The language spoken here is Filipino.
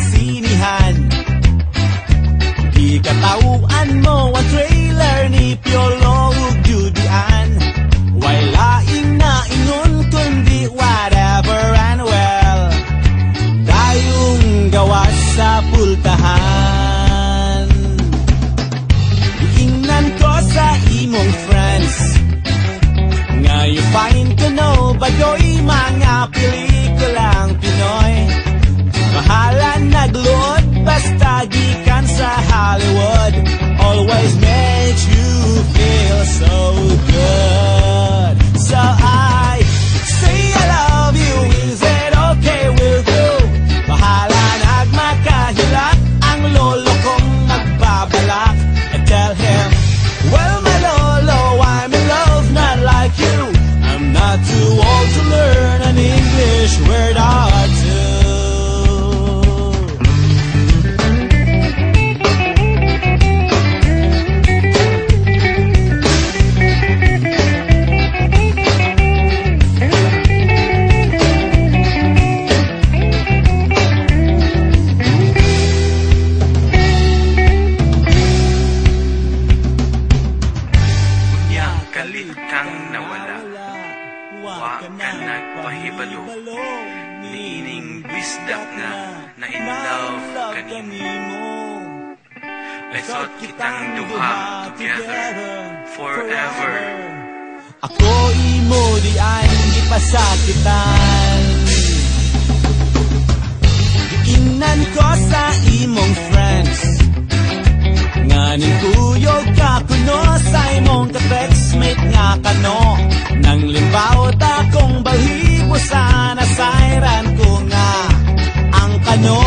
sinihan. Di katauan mo ang trailer ni Piolo ug Judian. Why laing na ingon kundi whatever and well, dayong gawas sa pultahan. Iingnan ko sa imong friends nga you find to know bagoy mga pelikulang Pinoy. Mahala nagluod basta gikan sa Hollywood. Always makes you feel so good. So I say I love you, is it okay with you? Mahala nagmakahilak ang lolo kong magbabalak. I tell him, well my lolo, I'm in love not like you. I'm not too old to learn an English word or two. Wa ka nagpahibalo niining bisdak nga na in love kanimo. I thought kitang duha together forever. Ako imo di ay gipasakitan. Giingnan ko sa imong friends nga ning kuyog ka kuno sa imong ka-textmate nga kano. Nang limbaw ta kong balhibo sana sayran ko nga ang kano.